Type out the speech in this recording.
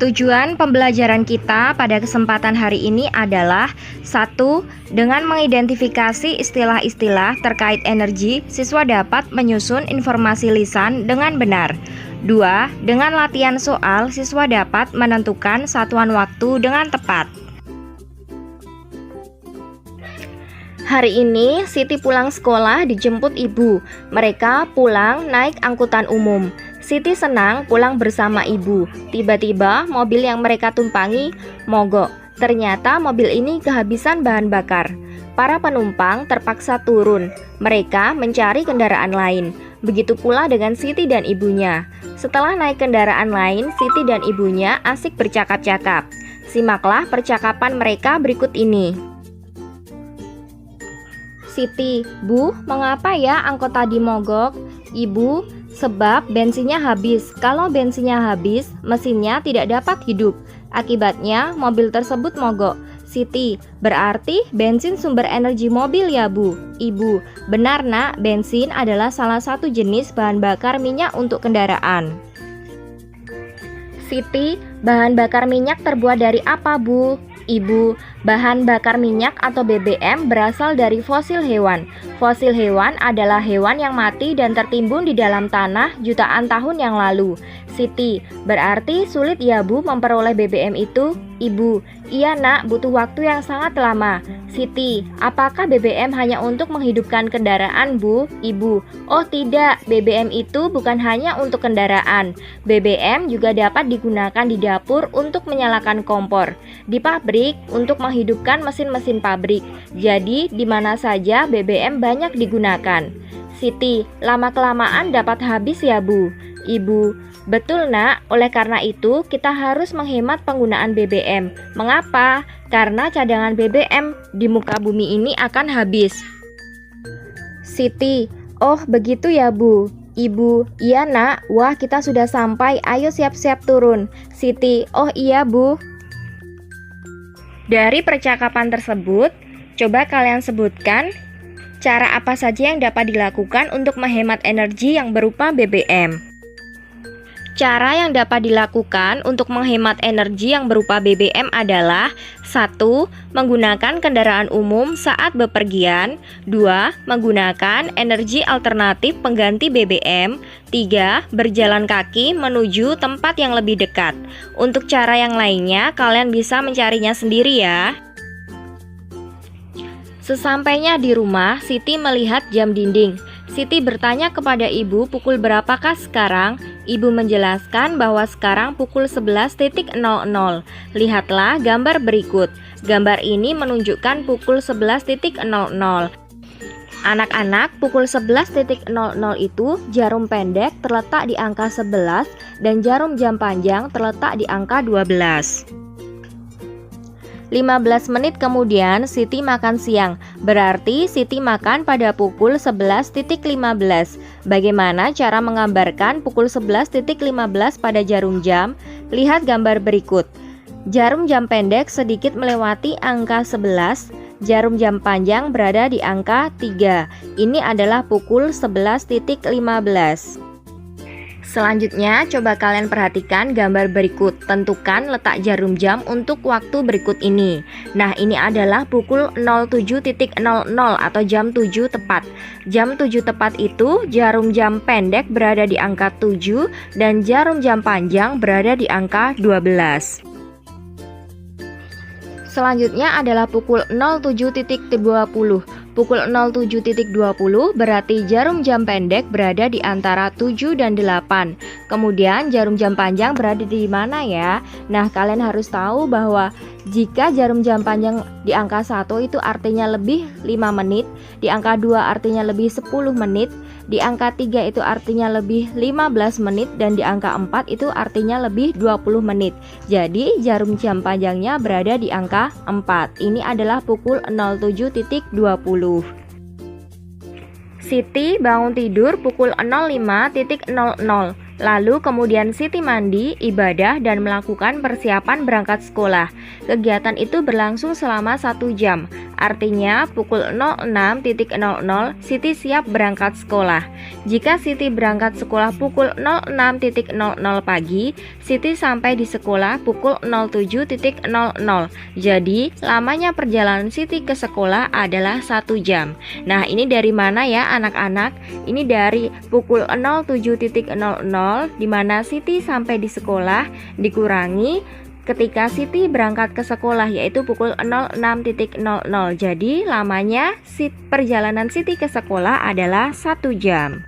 Tujuan pembelajaran kita pada kesempatan hari ini adalah 1. Dengan mengidentifikasi istilah-istilah terkait energi, siswa dapat menyusun informasi lisan dengan benar. 2. Dengan latihan soal, siswa dapat menentukan satuan waktu dengan tepat. Hari ini Siti pulang sekolah dijemput ibu. Mereka pulang naik angkutan umum. Siti senang pulang bersama ibu. Tiba-tiba mobil yang mereka tumpangi mogok. Ternyata mobil ini kehabisan bahan bakar. Para penumpang terpaksa turun. Mereka mencari kendaraan lain. Begitu pula dengan Siti dan ibunya. Setelah naik kendaraan lain, Siti dan ibunya asik bercakap-cakap. Simaklah percakapan mereka berikut ini. Siti, Bu, mengapa ya angkot tadi mogok? Ibu, sebab bensinnya habis. Kalau bensinnya habis, mesinnya tidak dapat hidup. Akibatnya mobil tersebut mogok. Siti, berarti bensin sumber energi mobil ya, Bu? Ibu, benar nak, bensin adalah salah satu jenis bahan bakar minyak untuk kendaraan. Siti, bahan bakar minyak terbuat dari apa, Bu? Ibu, bahan bakar minyak atau BBM berasal dari fosil hewan. Fosil hewan adalah hewan yang mati dan tertimbun di dalam tanah jutaan tahun yang lalu. Siti, berarti sulit ya Bu memperoleh BBM itu? Ibu, iya nak, butuh waktu yang sangat lama. Siti, apakah BBM hanya untuk menghidupkan kendaraan Bu? Ibu, oh tidak, BBM itu bukan hanya untuk kendaraan. BBM juga dapat digunakan di dapur untuk menyalakan kompor, di pabrik untuk menghidupkan mesin-mesin pabrik. Jadi di mana saja BBM banyak digunakan. Siti, lama-kelamaan dapat habis ya Bu? Ibu, betul nak, oleh karena itu kita harus menghemat penggunaan BBM. Mengapa? Karena cadangan BBM di muka bumi ini akan habis. Siti, oh begitu ya Bu? Ibu, iya nak, wah kita sudah sampai, ayo siap-siap turun. Siti, oh iya Bu. Dari percakapan tersebut, coba kalian sebutkan cara apa saja yang dapat dilakukan untuk menghemat energi yang berupa BBM. Cara yang dapat dilakukan untuk menghemat energi yang berupa BBM adalah 1. Menggunakan kendaraan umum saat bepergian. 2. Menggunakan energi alternatif pengganti BBM. 3. Berjalan kaki menuju tempat yang lebih dekat. Untuk cara yang lainnya, kalian bisa mencarinya sendiri ya. Sesampainya di rumah, Siti melihat jam dinding. Siti bertanya kepada ibu pukul berapakah sekarang. Ibu menjelaskan bahwa sekarang pukul 11.00. Lihatlah gambar berikut. Gambar ini menunjukkan pukul 11.00. Anak-anak, pukul 11.00 itu jarum pendek terletak di angka 11 dan jarum jam panjang terletak di angka 12. 15 menit kemudian Siti makan siang. Berarti Siti makan pada pukul 11.15. Bagaimana cara menggambarkan pukul 11.15 pada jarum jam? Lihat gambar berikut. Jarum jam pendek sedikit melewati angka 11. Jarum jam panjang berada di angka 3. Ini adalah pukul 11.15. Selanjutnya, coba kalian perhatikan gambar berikut. Tentukan letak jarum jam untuk waktu berikut ini. Nah, ini adalah pukul 07.00 atau jam 7 tepat. Jam 7 tepat itu jarum jam pendek berada di angka 7 dan jarum jam panjang berada di angka 12. Selanjutnya adalah pukul 07.20. Pukul 07.20 berarti jarum jam pendek berada di antara 7 dan 8. Kemudian jarum jam panjang berada di mana ya? Nah, kalian harus tahu bahwa jika jarum jam panjang di angka 1 itu artinya lebih 5 menit, di angka 2 artinya lebih 10 menit, di angka 3 itu artinya lebih 15 menit, dan di angka 4 itu artinya lebih 20 menit. Jadi jarum jam panjangnya berada di angka 4. Ini adalah pukul 07.20. Siti bangun tidur pukul 05.00. Lalu kemudian Siti mandi, ibadah, dan melakukan persiapan berangkat sekolah. Kegiatan itu berlangsung selama 1 jam. Artinya pukul 06.00 Siti siap berangkat sekolah. Jika Siti berangkat sekolah pukul 06.00 pagi, Siti sampai di sekolah pukul 07.00. Jadi lamanya perjalanan Siti ke sekolah adalah 1 jam. Nah, ini dari mana ya anak-anak? Ini dari pukul 07.00 di mana Siti sampai di sekolah dikurangi ketika Siti berangkat ke sekolah, yaitu pukul 06.00. Jadi lamanya perjalanan Siti ke sekolah adalah 1 jam.